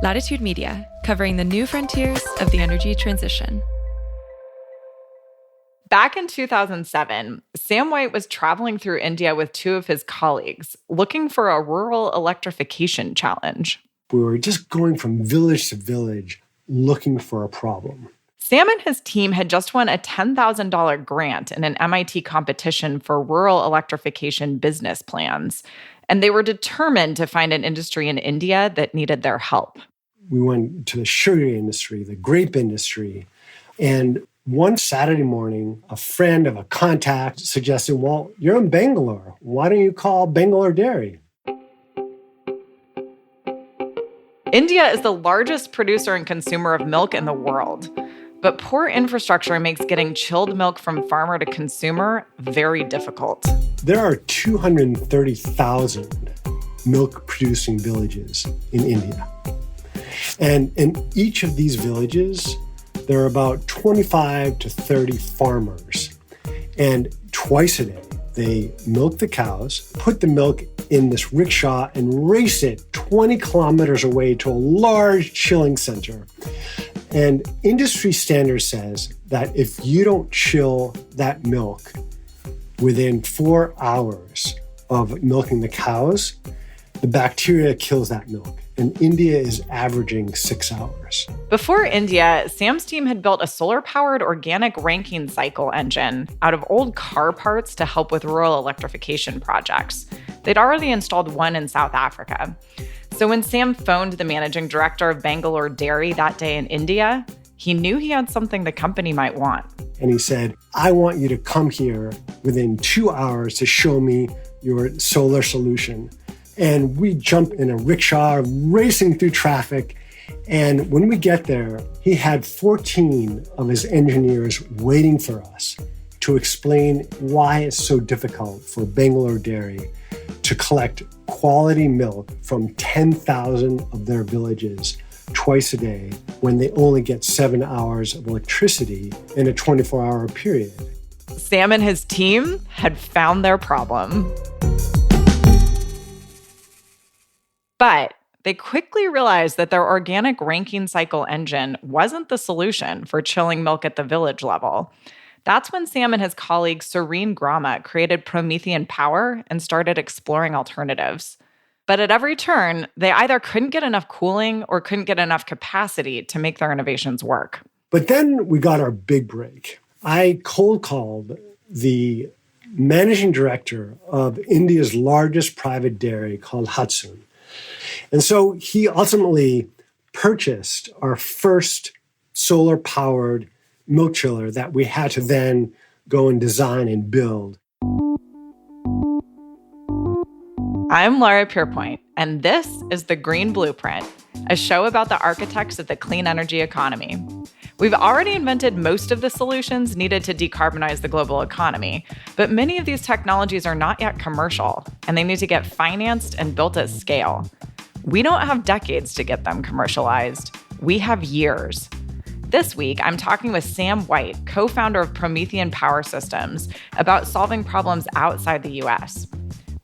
Latitude Media, covering the new frontiers of the energy transition. Back in 2007, Sam White was traveling through India with two of his colleagues, looking for a rural electrification challenge. We were just going from village to village, looking for a problem. Sam and his team had just won a $10,000 grant in an MIT competition for rural electrification business plans, and they were determined to find an industry in India that needed their help. We went to the sugar industry, the grape industry, and one Saturday morning, a friend of a contact suggested, well, you're in Bangalore. Why don't you call Bangalore Dairy? India is the largest producer and consumer of milk in the world. But poor infrastructure makes getting chilled milk from farmer to consumer very difficult. There are 230,000 milk-producing villages in India. And in each of these villages, there are about 25 to 30 farmers. And twice a day, they milk the cows, put the milk in this rickshaw, and race it 20 kilometers away to a large chilling center. And industry standard says that if you don't chill that milk within 4 hours of milking the cows, the bacteria kills that milk. And India is averaging 6 hours. Before India, Sam's team had built a solar-powered organic ranking cycle engine out of old car parts to help with rural electrification projects. They'd already installed one in South Africa. So when Sam phoned the managing director of Bangalore Dairy that day in India, he knew he had something the company might want. And he said, I want you to come here within 2 hours to show me your solar solution. And we jump in a rickshaw, racing through traffic. And when we get there, he had 14 of his engineers waiting for us to explain why it's so difficult for Bangalore Dairy to collect quality milk from 10,000 of their villages twice a day when they only get 7 hours of electricity in a 24-hour period. Sam and his team had found their problem. But they quickly realized that their organic ranking cycle engine wasn't the solution for chilling milk at the village level. That's when Sam and his colleague Serene Grama created Promethean Power and started exploring alternatives. But at every turn, they either couldn't get enough cooling or couldn't get enough capacity to make their innovations work. But then we got our big break. I cold called the managing director of India's largest private dairy called Hatsun. And so he ultimately purchased our first solar-powered milk chiller that we had to then go and design and build. I'm Laura Pierpoint, and this is The Green Blueprint, a show about the architects of the clean energy economy. We've already invented most of the solutions needed to decarbonize the global economy, but many of these technologies are not yet commercial, and they need to get financed and built at scale. We don't have decades to get them commercialized. We have years. This week, I'm talking with Sam White, co-founder of Promethean Power Systems, about solving problems outside the US.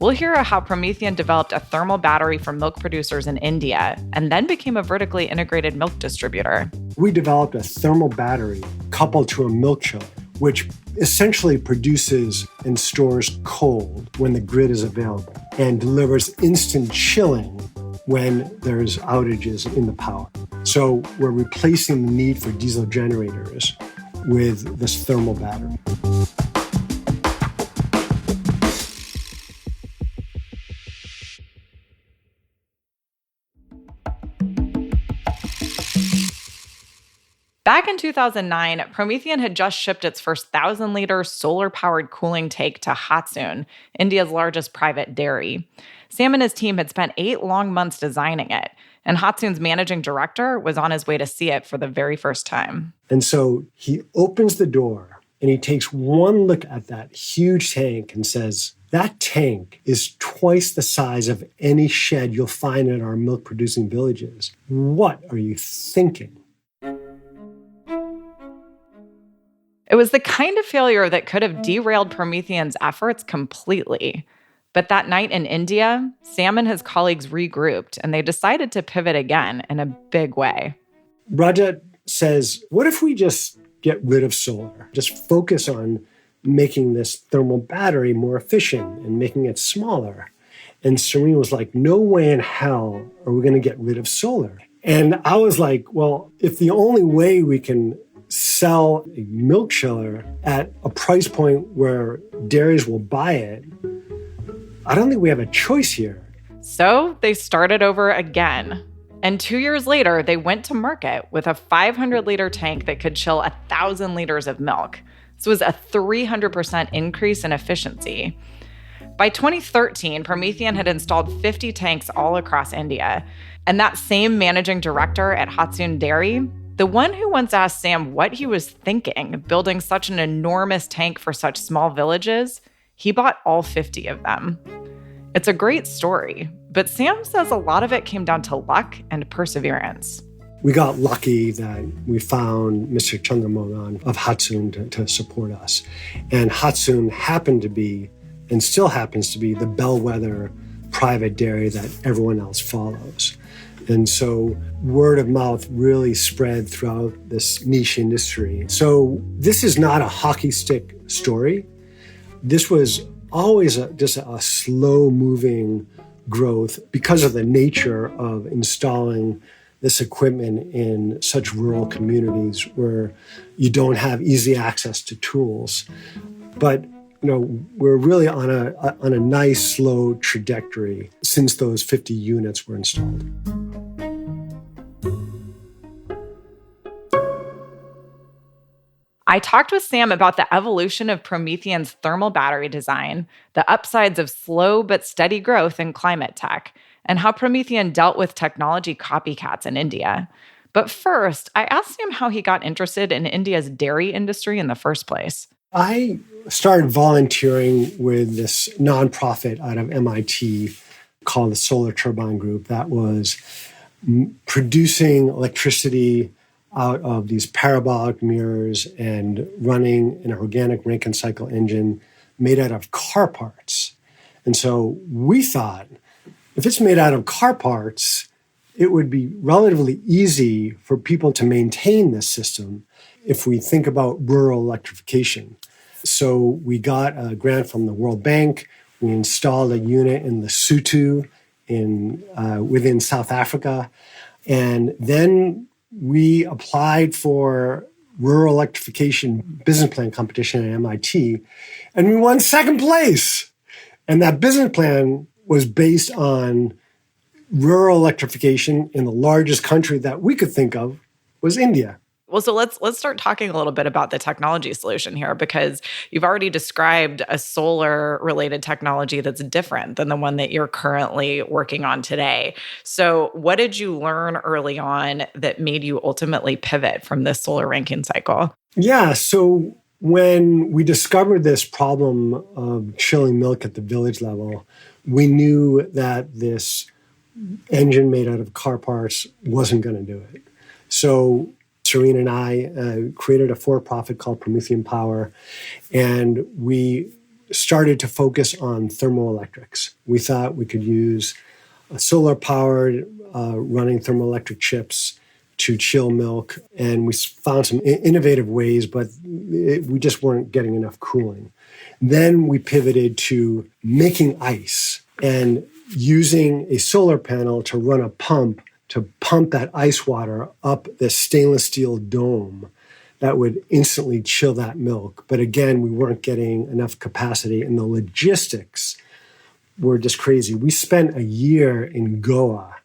We'll hear how Promethean developed a thermal battery for milk producers in India and then became a vertically integrated milk distributor. We developed a thermal battery coupled to a milk chiller, which essentially produces and stores cold when the grid is available and delivers instant chilling when there's outages in the power. So we're replacing the need for diesel generators with this thermal battery. Back in 2009, Promethean had just shipped its first 1,000-liter solar-powered cooling tank to Hatsun, India's largest private dairy. Sam and his team had spent 8 long months designing it, and Hatsun's managing director was on his way to see it for the very first time. And so he opens the door, and he takes one look at that huge tank and says, that tank is twice the size of any shed you'll find in our milk-producing villages. What are you thinking? It was the kind of failure that could have derailed Promethean's efforts completely. But that night in India, Sam and his colleagues regrouped and they decided to pivot again in a big way. Rajat says, what if we just get rid of solar? Just focus on making this thermal battery more efficient and making it smaller. And Serene was like, no way in hell are we going to get rid of solar. And I was like, well, if the only way we can sell a milk chiller at a price point where dairies will buy it, I don't think we have a choice here. So they started over again. And 2 years later, they went to market with a 500-liter tank that could chill 1,000 liters of milk. This was a 300% increase in efficiency. By 2013, Promethean had installed 50 tanks all across India. And that same managing director at Hatsun Dairy, the one who once asked Sam what he was thinking building such an enormous tank for such small villages, he bought all 50 of them. It's a great story, but Sam says a lot of it came down to luck and perseverance. We got lucky that we found Mr. Changamogan of Hatsun to support us. And Hatsun happened to be, and still happens to be, the bellwether private dairy that everyone else follows. And so word of mouth really spread throughout this niche industry. So this is not a hockey stick story. This was always just a slow-moving growth because of the nature of installing this equipment in such rural communities where you don't have easy access to tools. But we're really on a nice, slow trajectory since those 50 units were installed. I talked with Sam about the evolution of Promethean's thermal battery design, the upsides of slow but steady growth in climate tech, and how Promethean dealt with technology copycats in India. But first, I asked him how he got interested in India's dairy industry in the first place. I started volunteering with this nonprofit out of MIT called the Solar Turbine Group that was producing electricity out of these parabolic mirrors and running an organic Rankine cycle engine made out of car parts. And so we thought, if it's made out of car parts, it would be relatively easy for people to maintain this system if we think about rural electrification. So we got a grant from the World Bank. We installed a unit in Lesotho within South Africa. And then we applied for rural electrification business plan competition at MIT, and we won second place. And that business plan was based on rural electrification in the largest country that we could think of was India. Well, so let's start talking a little bit about the technology solution here, because you've already described a solar-related technology that's different than the one that you're currently working on today. So what did you learn early on that made you ultimately pivot from this solar Rankine cycle? Yeah, so when we discovered this problem of chilling milk at the village level, we knew that this engine made out of car parts wasn't going to do it. So Serene and I created a for-profit called Promethean Power, and we started to focus on thermoelectrics. We thought we could use solar-powered running thermoelectric chips to chill milk, and we found some innovative ways, but we just weren't getting enough cooling. Then we pivoted to making ice and using a solar panel to run a pump to pump that ice water up this stainless steel dome that would instantly chill that milk. But again, we weren't getting enough capacity, and the logistics were just crazy. We spent a year in Goa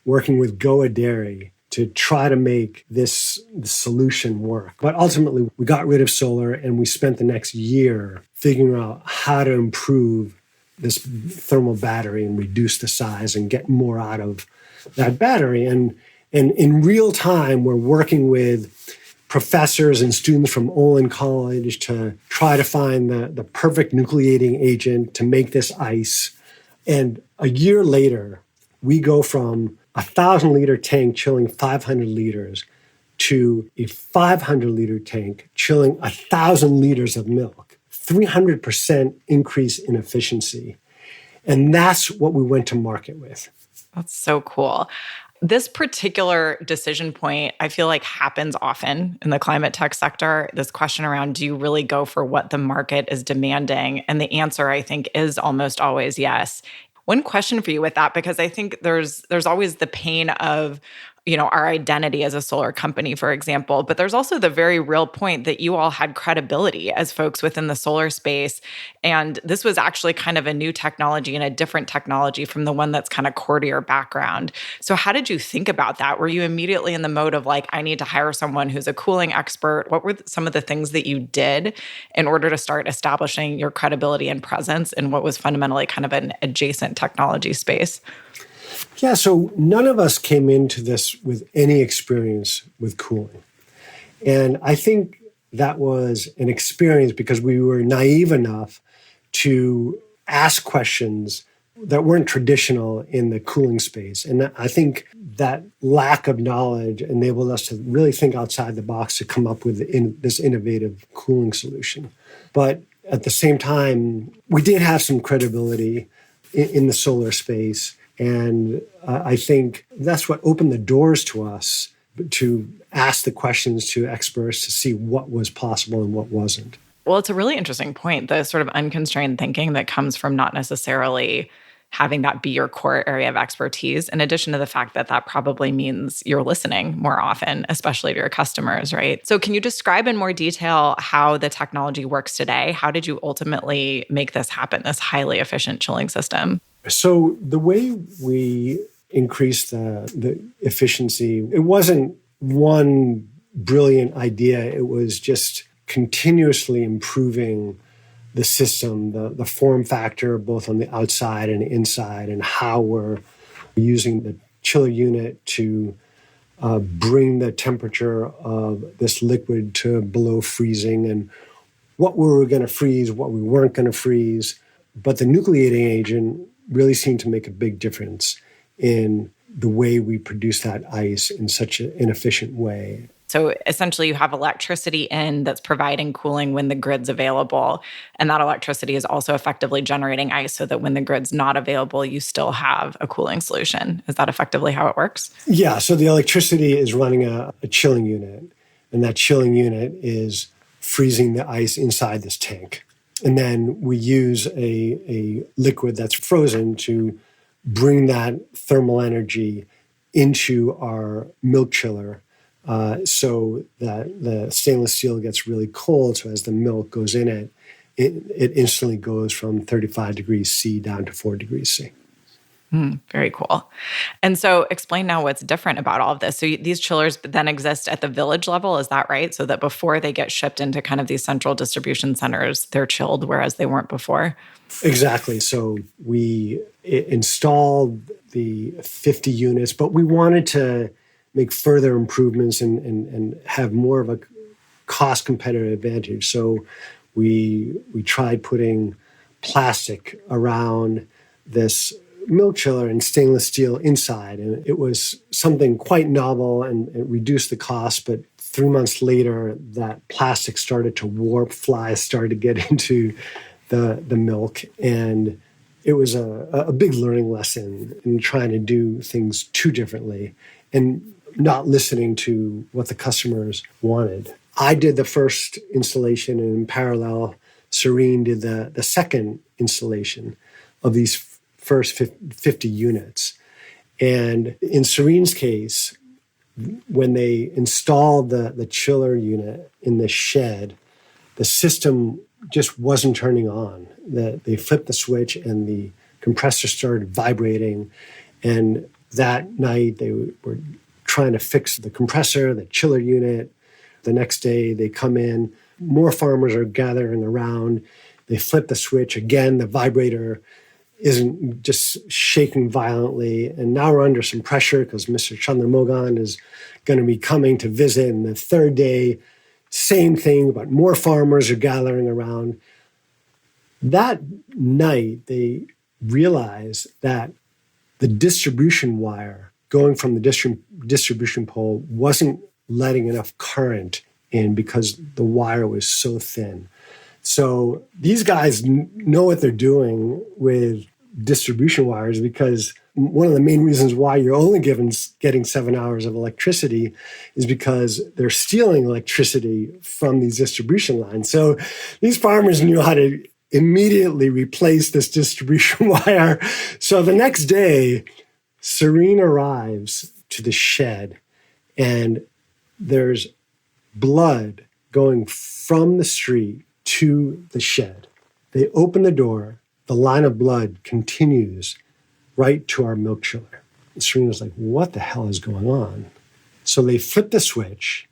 working with Goa Dairy to try to make this solution work. But ultimately, we got rid of solar, and we spent the next year figuring out how to improve this thermal battery and reduce the size and get more out of that battery. And in real time, we're working with professors and students from Olin College to try to find the perfect nucleating agent to make this ice. And a year later, we go from a 1,000-liter tank chilling 500 liters to a 500-liter tank chilling 1,000 liters of milk, 300% increase in efficiency. And that's what we went to market with. That's so cool. This particular decision point, I feel like happens often in the climate tech sector. This question around, do you really go for what the market is demanding? And the answer, I think, is almost always yes. One question for you with that, because I think there's always the pain of, our identity as a solar company, for example, but there's also the very real point that you all had credibility as folks within the solar space. And this was actually kind of a new technology and a different technology from the one that's kind of core to your background. So how did you think about that? Were you immediately in the mode of like, I need to hire someone who's a cooling expert? What were some of the things that you did in order to start establishing your credibility and presence in what was fundamentally kind of an adjacent technology space? Yeah, so none of us came into this with any experience with cooling. And I think that was an experience because we were naive enough to ask questions that weren't traditional in the cooling space. And I think that lack of knowledge enabled us to really think outside the box to come up with this innovative cooling solution. But at the same time, we did have some credibility in the solar space. And I think that's what opened the doors to us to ask the questions to experts to see what was possible and what wasn't. Well, it's a really interesting point, the sort of unconstrained thinking that comes from not necessarily having that be your core area of expertise, in addition to the fact that that probably means you're listening more often, especially to your customers, right? So can you describe in more detail how the technology works today? How did you ultimately make this happen, this highly efficient chilling system? So the way we increased the efficiency, it wasn't one brilliant idea. It was just continuously improving the system, the form factor, both on the outside and inside, and how we're using the chiller unit to bring the temperature of this liquid to below freezing, and what we were going to freeze, what we weren't going to freeze. But the nucleating agent really seemed to make a big difference in the way we produce that ice in such an inefficient way. So essentially you have electricity in that's providing cooling when the grid's available. And that electricity is also effectively generating ice so that when the grid's not available, you still have a cooling solution. Is that effectively how it works? Yeah, so the electricity is running a chilling unit, and that chilling unit is freezing the ice inside this tank. And then we use a liquid that's frozen to bring that thermal energy into our milk chiller so that the stainless steel gets really cold. So as the milk goes in it instantly goes from 35 degrees C down to 4 degrees C. Very cool. And so explain now what's different about all of this. So these chillers then exist at the village level, is that right? So that before they get shipped into kind of these central distribution centers, they're chilled, whereas they weren't before? Exactly. So we installed the 50 units, but we wanted to make further improvements and have more of a cost competitive advantage. So we tried putting plastic around this milk chiller and stainless steel inside. And it was something quite novel and it reduced the cost. But 3 months later, that plastic started to warp, flies started to get into the milk. And it was a big learning lesson in trying to do things too differently and not listening to what the customers wanted. I did the first installation, and in parallel, Serene did the second installation of these first 50 units. And in Serene's case, when they installed the chiller unit in the shed, the system just wasn't turning on. They flipped the switch and the compressor started vibrating. And that night they were trying to fix the compressor, the chiller unit. The next day they come in, more farmers are gathering around. They flip the switch again, the vibrator isn't just shaking violently. And now we're under some pressure because Mr. Chandramohan is going to be coming to visit. And the third day, same thing, but more farmers are gathering around. That night, they realized that the distribution wire going from the distribution pole wasn't letting enough current in because the wire was so thin. So these guys know what they're doing with distribution wires, because one of the main reasons why you're only getting 7 hours of electricity is because they're stealing electricity from these distribution lines. So these farmers knew how to immediately replace this distribution wire. So the next day, Serene arrives to the shed, and there's blood going from the street to the shed. They open the door. The line of blood continues right to our milk chiller. And Serena was like, what the hell is going on? So they flip the switch.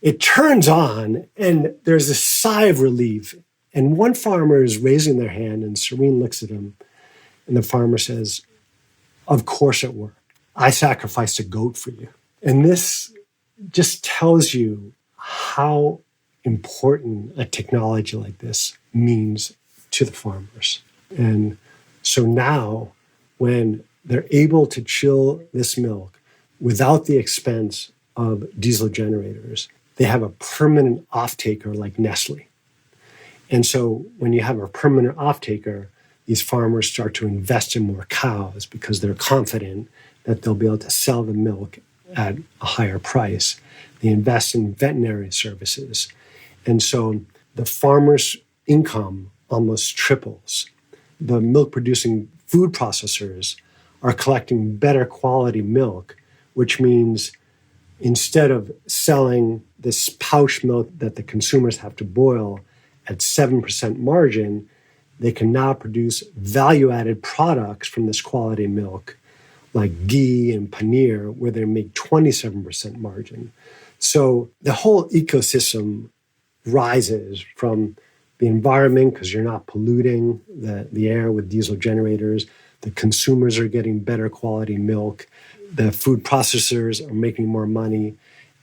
It turns on, and there's a sigh of relief. And one farmer is raising their hand, and Serene looks at him, and the farmer says, of course it worked. I sacrificed a goat for you. And this just tells you how important a technology like this means to the farmers. And so now, when they're able to chill this milk without the expense of diesel generators, they have a permanent off-taker like Nestle. And so when you have a permanent off-taker, these farmers start to invest in more cows because they're confident that they'll be able to sell the milk at a higher price. They invest in veterinary services. And so the farmer's income almost triples. The milk-producing food processors are collecting better quality milk, which means instead of selling this pouch milk that the consumers have to boil at 7% margin, they can now produce value-added products from this quality milk, like ghee and paneer, where they make 27% margin. So the whole ecosystem rises from the environment, because you're not polluting the air with diesel generators. The consumers are getting better quality milk. The food processors are making more money,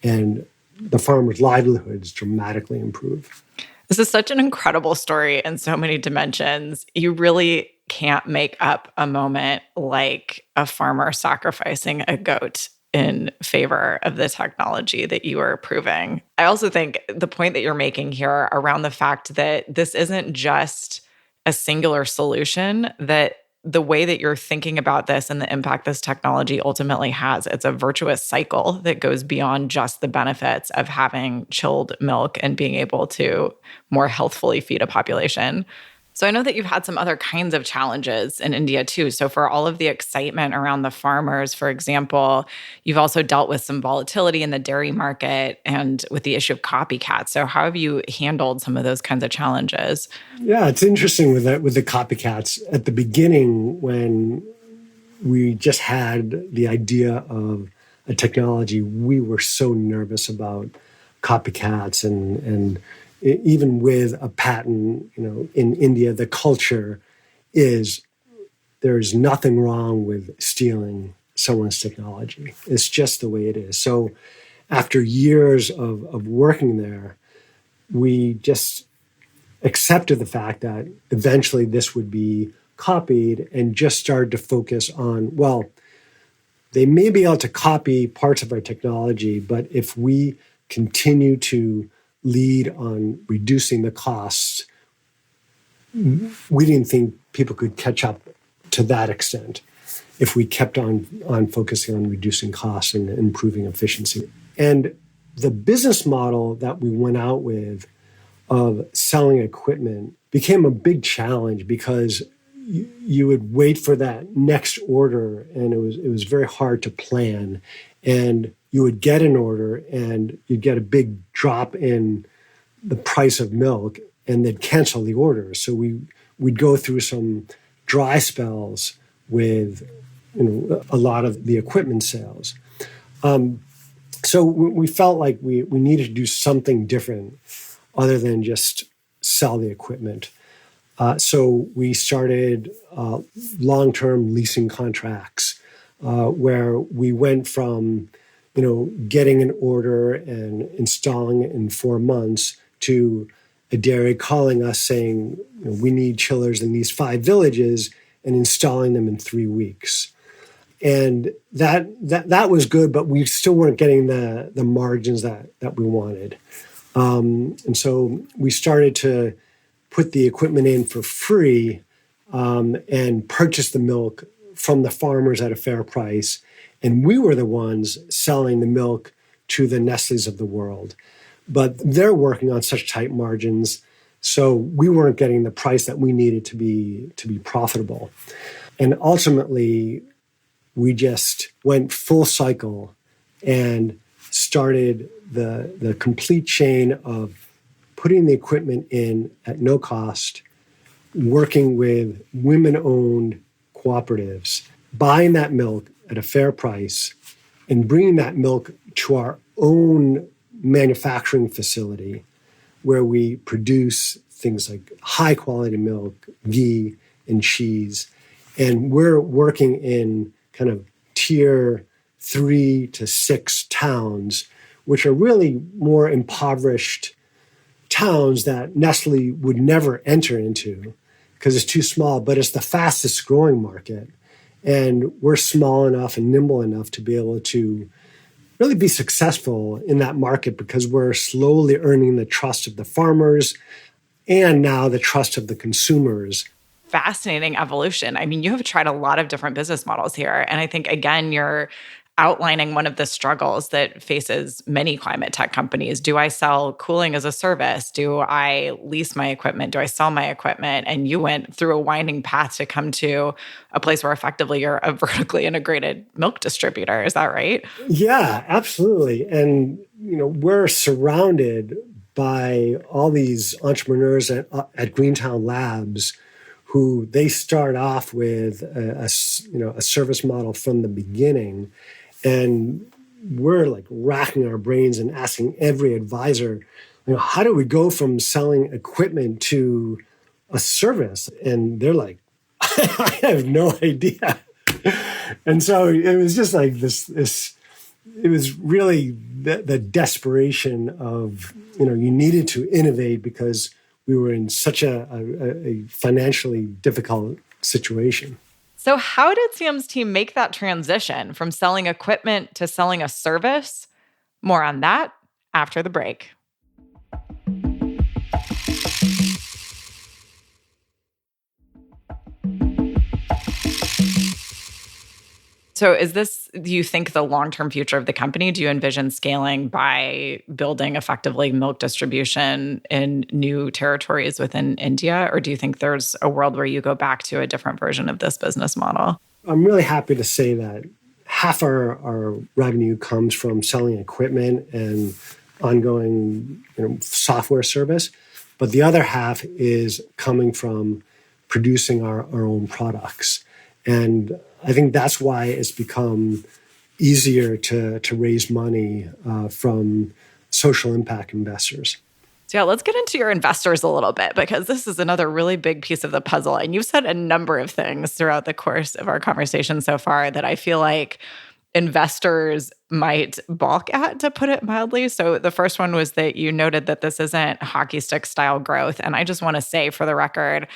and the farmers' livelihoods dramatically improve. This is such an incredible story in so many dimensions. You really can't make up a moment like a farmer sacrificing a goat in favor of the technology that you are approving. I also think the point that you're making here around the fact that this isn't just a singular solution, that the way that you're thinking about this and the impact this technology ultimately has, it's a virtuous cycle that goes beyond just the benefits of having chilled milk and being able to more healthfully feed a population. So I know that you've had some other kinds of challenges in India too. So for all of the excitement around the farmers, for example, you've also dealt with some volatility in the dairy market and with the issue of copycats. So how have you handled some of those kinds of challenges? Yeah, it's interesting with the copycats. At the beginning, when we just had the idea of a technology, we were so nervous about copycats and even with a patent, in India, the culture is there's nothing wrong with stealing someone's technology. It's just the way it is. So after years of working there, we just accepted the fact that eventually this would be copied and just started to focus on, well, they may be able to copy parts of our technology, but if we continue to lead on reducing the costs, we didn't think people could catch up to that extent if we kept on focusing on reducing costs and improving efficiency. And the business model that we went out with of selling equipment became a big challenge because you would wait for that next order, and it was very hard to plan. And you would get an order and you'd get a big drop in the price of milk and they'd cancel the order. So we'd go through some dry spells with a lot of the equipment sales. So we felt like we needed to do something different other than just sell the equipment. So we started long-term leasing contracts where we went from getting an order and installing it in 4 months to a dairy calling us saying, we need chillers in these 5 villages and installing them in 3 weeks. And that was good, but we still weren't getting the margins that we wanted. And so we started to put the equipment in for free and purchased the milk from the farmers at a fair price. And we were the ones selling the milk to the Nestle's of the world. But they're working on such tight margins, so we weren't getting the price that we needed to be profitable. And ultimately, we just went full cycle and started the complete chain of putting the equipment in at no cost, working with women-owned cooperatives, buying that milk at a fair price, and bringing that milk to our own manufacturing facility where we produce things like high-quality milk, ghee, and cheese. And we're working in kind of tier 3 to 6 towns, which are really more impoverished towns that Nestle would never enter into because it's too small, but it's the fastest growing market. And we're small enough and nimble enough to be able to really be successful in that market because we're slowly earning the trust of the farmers and now the trust of the consumers. Fascinating evolution. I mean, you have tried a lot of different business models here. And I think, again, you're outlining one of the struggles that faces many climate tech companies. Do I sell cooling as a service? Do I lease my equipment? Do I sell my equipment? And you went through a winding path to come to a place where effectively you're a vertically integrated milk distributor. Is that right? Yeah, absolutely. And, we're surrounded by all these entrepreneurs at Greentown Labs who they start off with a service model from the beginning. And we're like racking our brains and asking every advisor, how do we go from selling equipment to a service? And they're like, I have no idea. And so it was just like this it was really the desperation of, you needed to innovate because we were in such a financially difficult situation. So how did Sam's team make that transition from selling equipment to selling a service? More on that after the break. So is this, do you think, the long-term future of the company? Do you envision scaling by building effectively milk distribution in new territories within India? Or do you think there's a world where you go back to a different version of this business model? I'm really happy to say that half our revenue comes from selling equipment and ongoing software service, but the other half is coming from producing our own products. And I think that's why it's become easier to raise money from social impact investors. So yeah, let's get into your investors a little bit because this is another really big piece of the puzzle. And you've said a number of things throughout the course of our conversation so far that I feel like investors might balk at, to put it mildly. So the first one was that you noted that this isn't hockey stick style growth. And I just want to say for the record,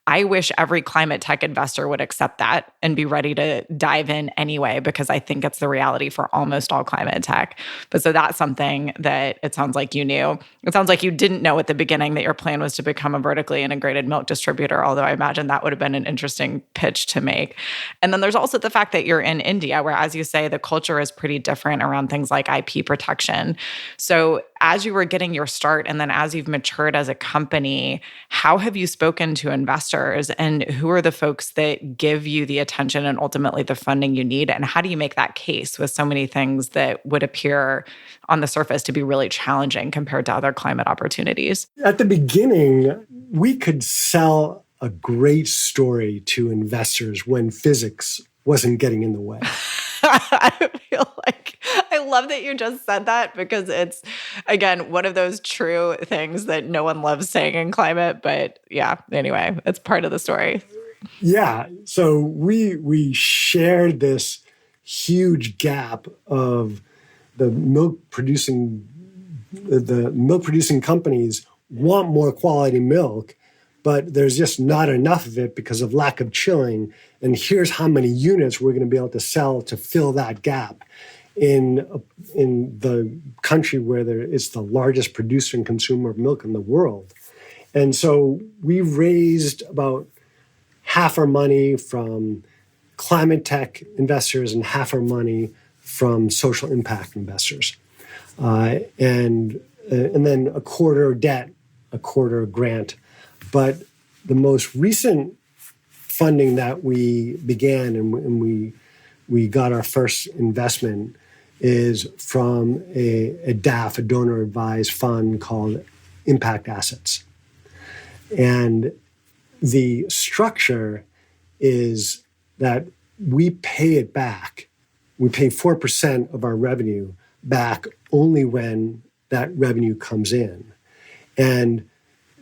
I wish every climate tech investor would accept that and be ready to dive in anyway, because I think it's the reality for almost all climate tech. But so that's something that it sounds like you knew. It sounds like you didn't know at the beginning that your plan was to become a vertically integrated milk distributor, although I imagine that would have been an interesting pitch to make. And then there's also the fact that you're in India, where, as you say, the culture is pretty different around things like IP protection. So as you were getting your start and then as you've matured as a company, how have you spoken to investors and who are the folks that give you the attention and ultimately the funding you need? And how do you make that case with so many things that would appear on the surface to be really challenging compared to other climate opportunities? At the beginning, we could sell a great story to investors when physics wasn't getting in the way. I feel like I love that you just said that because it's, again, one of those true things that no one loves saying in climate. But yeah, anyway, it's part of the story. Yeah. So we shared this huge gap of the milk producing companies want more quality milk, but there's just not enough of it because of lack of chilling. And here's how many units we're going to be able to sell to fill that gap in the country where it's the largest producer and consumer of milk in the world. And so we raised about half our money from climate tech investors and half our money from social impact investors. And then a quarter debt, a quarter grant. But the most recent funding that we began and we got our first investment is from a DAF, a donor-advised fund called Impact Assets. And the structure is that we pay it back. We pay 4% of our revenue back only when that revenue comes in. And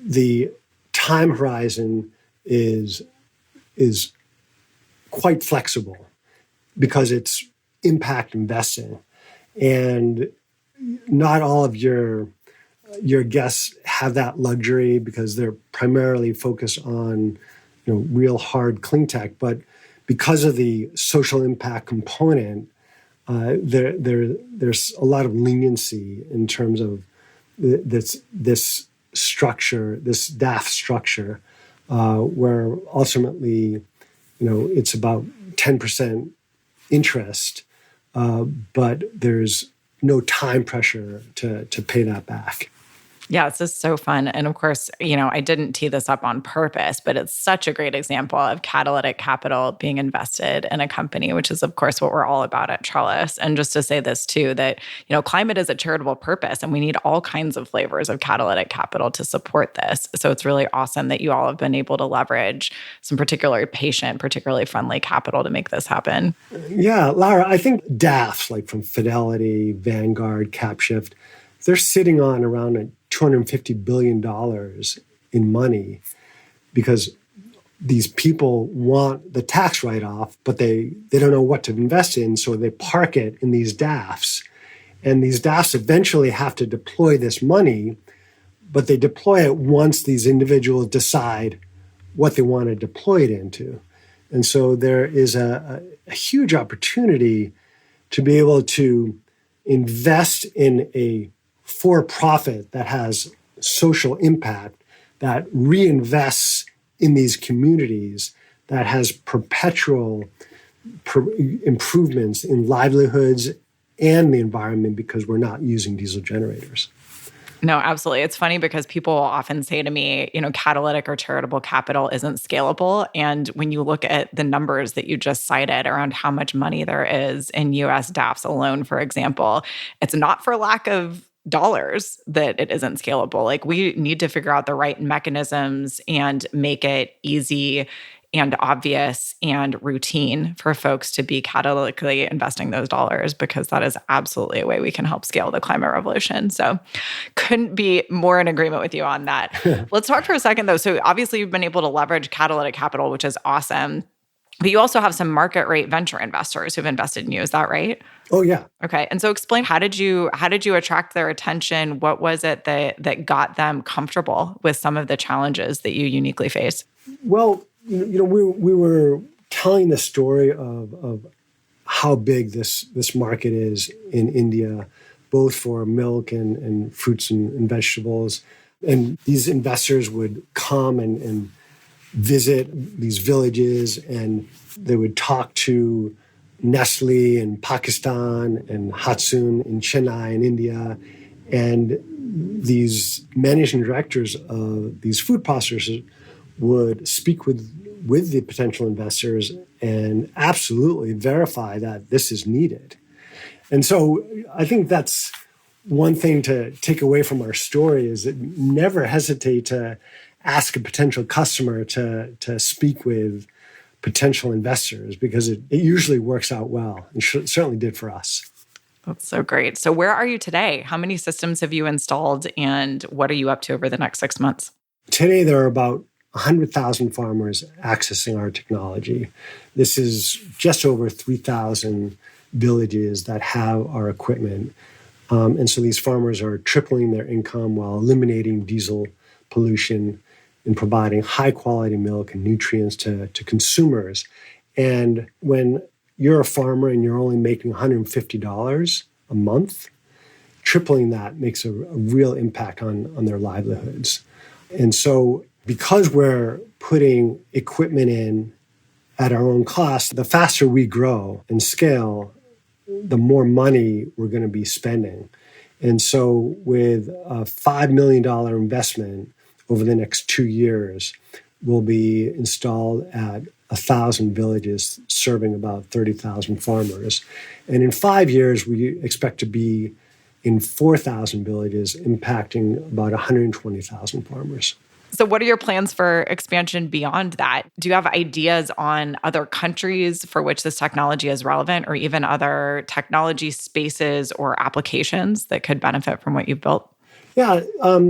the time horizon is quite flexible because it's impact investing. And not all of your guests have that luxury because they're primarily focused on real hard clean tech. But because of the social impact component, there's a lot of leniency in terms of this structure, this DAF structure, where ultimately, it's about 10% interest, but there's no time pressure to pay that back. Yeah, it's just so fun. And of course, I didn't tee this up on purpose, but it's such a great example of catalytic capital being invested in a company, which is, of course, what we're all about at Trellis. And just to say this too, that, climate is a charitable purpose and we need all kinds of flavors of catalytic capital to support this. So it's really awesome that you all have been able to leverage some particularly patient, particularly friendly capital to make this happen. Yeah, Lara, I think DAFs like from Fidelity, Vanguard, CapShift, they're sitting on around $250 billion in money because these people want the tax write-off, but they don't know what to invest in, so they park it in these DAFs. And these DAFs eventually have to deploy this money, but they deploy it once these individuals decide what they want to deploy it into. And so there is a huge opportunity to be able to invest in a for-profit that has social impact, that reinvests in these communities, that has perpetual improvements in livelihoods and the environment because we're not using diesel generators. No, absolutely. It's funny because people often say to me, catalytic or charitable capital isn't scalable. And when you look at the numbers that you just cited around how much money there is in US DAFs alone, for example, it's not for lack of dollars that it isn't scalable. Like, we need to figure out the right mechanisms and make it easy and obvious and routine for folks to be catalytically investing those dollars, because that is absolutely a way we can help scale the climate revolution. So couldn't be more in agreement with you on that. Let's talk for a second though. So obviously you've been able to leverage catalytic capital, which is awesome. But you also have some market rate venture investors who've invested in you. Is that right? Oh, yeah. Okay. And so explain, how did you attract their attention? What was it that got them comfortable with some of the challenges that you uniquely face? Well, we were telling the story of how big this market is in India, both for milk and fruits and vegetables. And these investors would come and visit these villages, and they would talk to Nestle in Pakistan and Hatsun in Chennai in India. And these managing directors of these food processors would speak with the potential investors and absolutely verify that this is needed. And so I think that's one thing to take away from our story, is that never hesitate to ask a potential customer to speak with potential investors, because it usually works out well. It certainly did for us. That's so great. So where are you today? How many systems have you installed, and what are you up to over the next 6 months? Today, there are about 100,000 farmers accessing our technology. This is just over 3,000 villages that have our equipment. And so these farmers are tripling their income while eliminating diesel pollution and providing high-quality milk and nutrients to consumers. And when you're a farmer and you're only making $150 a month, tripling that makes a real impact on their livelihoods. And so because we're putting equipment in at our own cost, the faster we grow and scale, the more money we're going to be spending. And so with a $5 million investment over the next 2 years, we'll be installed at 1,000 villages serving about 30,000 farmers. And in 5 years, we expect to be in 4,000 villages, impacting about 120,000 farmers. So what are your plans for expansion beyond that? Do you have ideas on other countries for which this technology is relevant, or even other technology spaces or applications that could benefit from what you've built? Yeah,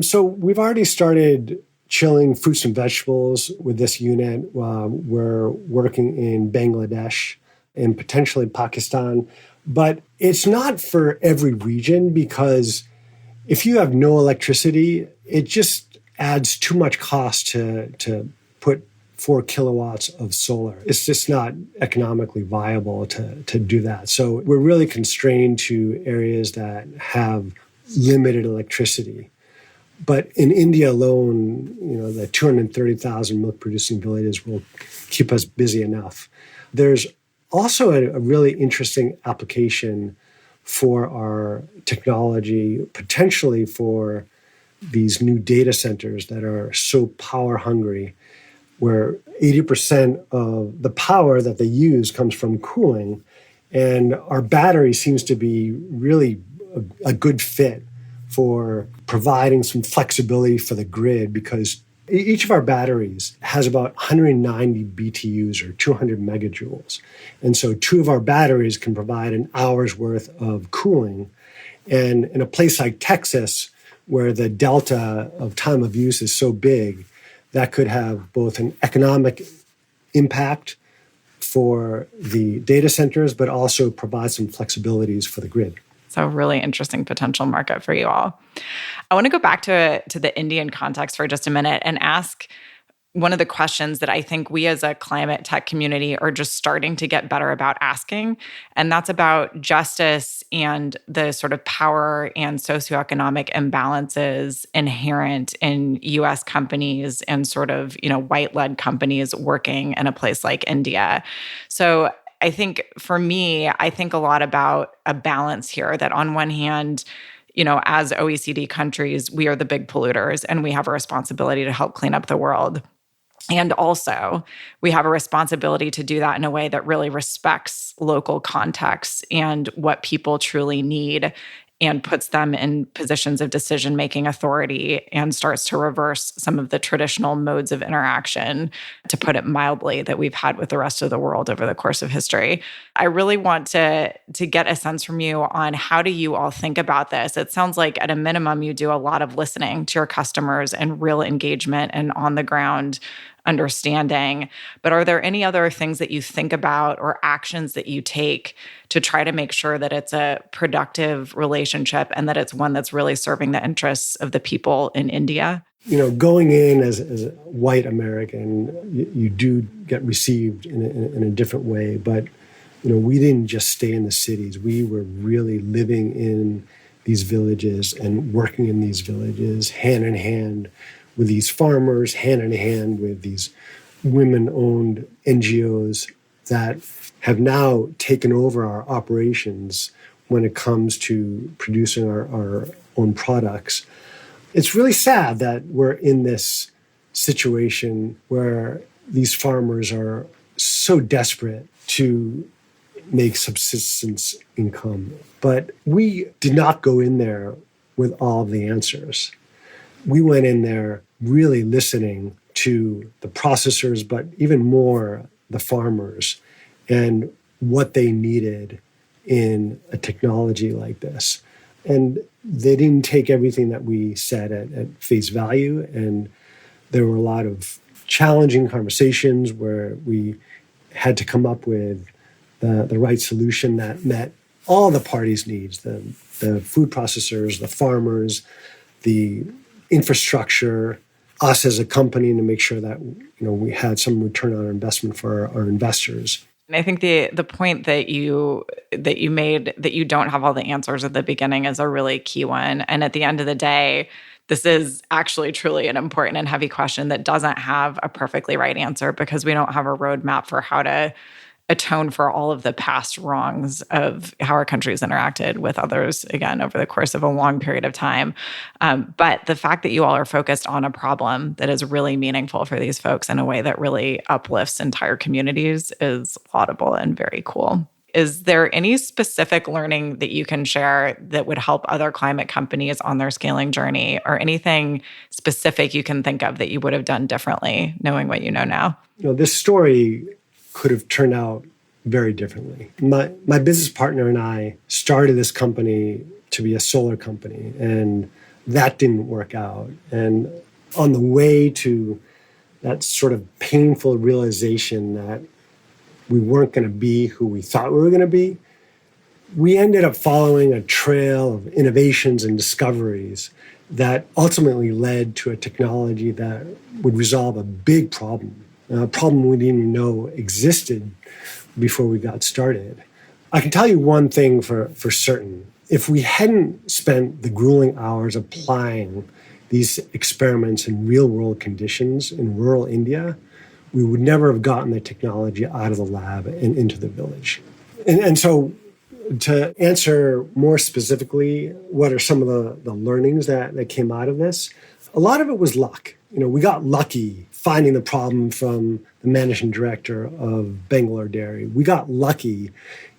so we've already started chilling fruits and vegetables with this unit. We're working in Bangladesh and potentially Pakistan. But it's not for every region, because if you have no electricity, it just adds too much cost to put 4 kilowatts of solar. It's just not economically viable to do that. So we're really constrained to areas that have limited electricity. But in India alone, the 230,000 milk-producing villages will keep us busy enough. There's also a really interesting application for our technology, potentially for these new data centers that are so power hungry, where 80% of the power that they use comes from cooling. And our battery seems to be really a good fit for providing some flexibility for the grid, because each of our batteries has about 190 BTUs, or 200 megajoules. And so 2 of our batteries can provide an hour's worth of cooling. And in a place like Texas, where the delta of time of use is so big, that could have both an economic impact for the data centers, but also provide some flexibilities for the grid. So really interesting potential market for you all. I want to go back to the Indian context for just a minute and ask one of the questions that I think we as a climate tech community are just starting to get better about asking. And that's about justice and the sort of power and socioeconomic imbalances inherent in US companies and sort of, white-led companies working in a place like India. So I think for me, I think a lot about a balance here, that on one hand, as OECD countries, we are the big polluters and we have a responsibility to help clean up the world. And also, we have a responsibility to do that in a way that really respects local contexts and what people truly need, and puts them in positions of decision-making authority and starts to reverse some of the traditional modes of interaction, to put it mildly, that we've had with the rest of the world over the course of history. I really want to get a sense from you on how do you all think about this? It sounds like at a minimum, you do a lot of listening to your customers and real engagement and on-the-ground understanding. But are there any other things that you think about or actions that you take to try to make sure that it's a productive relationship and that it's one that's really serving the interests of the people in India? Going in as a white American, you do get received in a different way. But, we didn't just stay in the cities. We were really living in these villages and working in these villages hand in hand with these farmers, hand in hand with these women-owned NGOs that have now taken over our operations when it comes to producing our own products. It's really sad that we're in this situation where these farmers are so desperate to make subsistence income. But we did not go in there with all of the answers. We went in there really listening to the processors, but even more the farmers and what they needed in a technology like this. And they didn't take everything that we said at face value. And there were a lot of challenging conversations where we had to come up with the right solution that met all the parties' needs, the food processors, the farmers, the infrastructure, us as a company, to make sure that we had some return on our investment for our investors. And I think the point that you made, that you don't have all the answers at the beginning, is a really key one. And at the end of the day, this is actually truly an important and heavy question that doesn't have a perfectly right answer, because we don't have a roadmap for how to atone for all of the past wrongs of how our country's interacted with others, again, over the course of a long period of time. But the fact that you all are focused on a problem that is really meaningful for these folks in a way that really uplifts entire communities is laudable and very cool. Is there any specific learning that you can share that would help other climate companies on their scaling journey, or anything specific you can think of that you would have done differently, knowing what you know now? This story could have turned out very differently. My business partner and I started this company to be a solar company, and that didn't work out. And on the way to that sort of painful realization that we weren't going to be who we thought we were going to be, we ended up following a trail of innovations and discoveries that ultimately led to a technology that would resolve a big problem, a problem we didn't even know existed before we got started. I can tell you one thing for certain. If we hadn't spent the grueling hours applying these experiments in real-world conditions in rural India, we would never have gotten the technology out of the lab and into the village. And so to answer more specifically, what are some of the learnings that came out of this? A lot of it was luck. We got lucky finding the problem from the managing director of Bangalore Dairy. We got lucky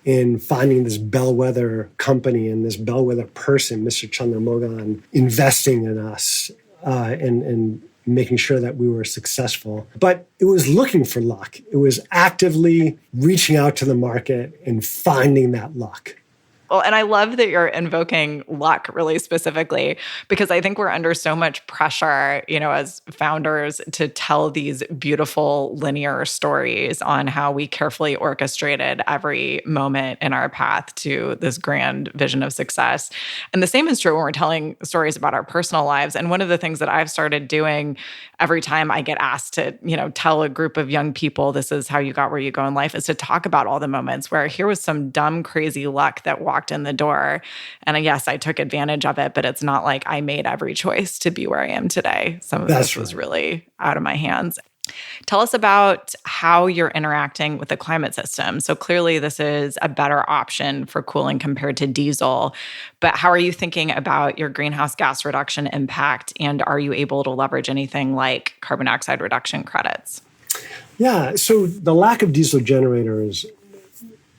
in finding this bellwether company and this bellwether person, Mr. Chandramogan, investing in us and making sure that we were successful. But it was looking for luck. It was actively reaching out to the market and finding that luck. Well, and I love that you're invoking luck really specifically, because I think we're under so much pressure, as founders, to tell these beautiful linear stories on how we carefully orchestrated every moment in our path to this grand vision of success. And the same is true when we're telling stories about our personal lives. And one of the things that I've started doing every time I get asked to, tell a group of young people, this is how you got where you go in life, is to talk about all the moments where here was some dumb, crazy luck that walked in the door. And yes, I took advantage of it, but it's not like I made every choice to be where I am today. Some of this was really out of my hands. Tell us about how you're interacting with the climate system. So clearly this is a better option for cooling compared to diesel, but how are you thinking about your greenhouse gas reduction impact? And are you able to leverage anything like carbon dioxide reduction credits? Yeah, so the lack of diesel generators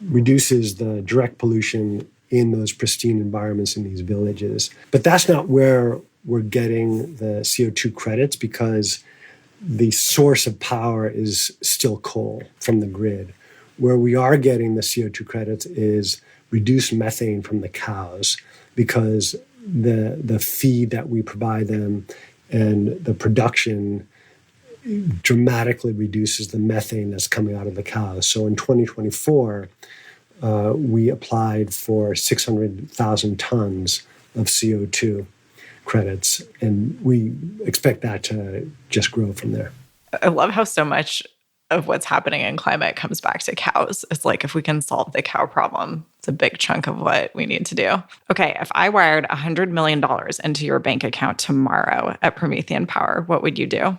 reduces the direct pollution in those pristine environments in these villages. But that's not where we're getting the CO2 credits, because the source of power is still coal from the grid. Where we are getting the CO2 credits is reduced methane from the cows, because the feed that we provide them and the production dramatically reduces the methane that's coming out of the cows. So in 2024, we applied for 600,000 tons of CO2 credits, and we expect that to just grow from there. I love how so much of what's happening in climate comes back to cows. It's like, if we can solve the cow problem, it's a big chunk of what we need to do. Okay, if I wired $100 million into your bank account tomorrow at Promethean Power, what would you do?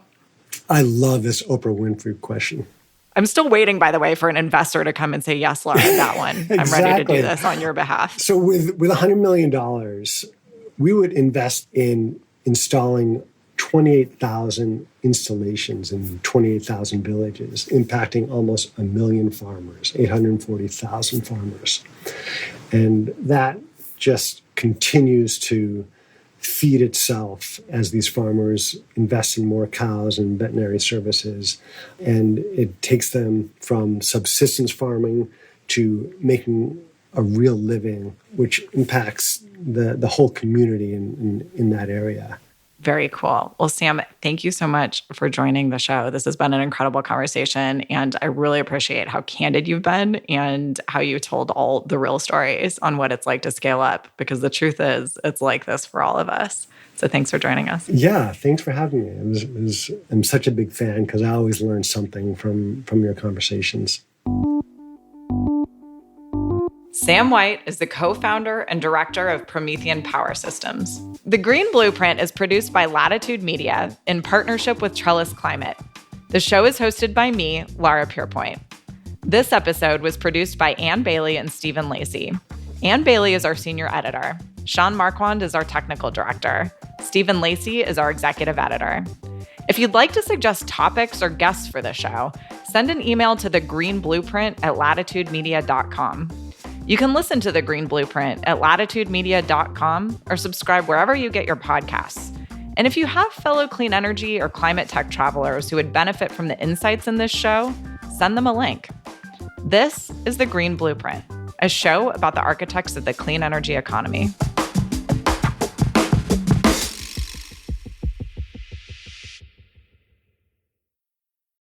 I love this Oprah Winfrey question. I'm still waiting, by the way, for an investor to come and say, yes, Laura, that one. Exactly. I'm ready to do this on your behalf. So with $100 million, we would invest in installing 28,000 installations in 28,000 villages, impacting almost 1 million farmers, 840,000 farmers. And that just continues to feed itself as these farmers invest in more cows and veterinary services. And it takes them from subsistence farming to making a real living, which impacts the whole community in that area. Very cool. Well, Sam, thank you so much for joining the show. This has been an incredible conversation, and I really appreciate how candid you've been and how you told all the real stories on what it's like to scale up, because the truth is it's like this for all of us. So thanks for joining us. Yeah, thanks for having me. I'm such a big fan because I always learn something from your conversations. Sam White is the co-founder and director of Promethean Power Systems. The Green Blueprint is produced by Latitude Media in partnership with Trellis Climate. The show is hosted by me, Laura Pierpoint. This episode was produced by Ann Bailey and Stephen Lacey. Ann Bailey is our senior editor. Sean Marquand is our technical director. Stephen Lacey is our executive editor. If you'd like to suggest topics or guests for the show, send an email to thegreenblueprint@latitudemedia.com. You can listen to The Green Blueprint at latitudemedia.com or subscribe wherever you get your podcasts. And if you have fellow clean energy or climate tech travelers who would benefit from the insights in this show, send them a link. This is The Green Blueprint, a show about the architects of the clean energy economy.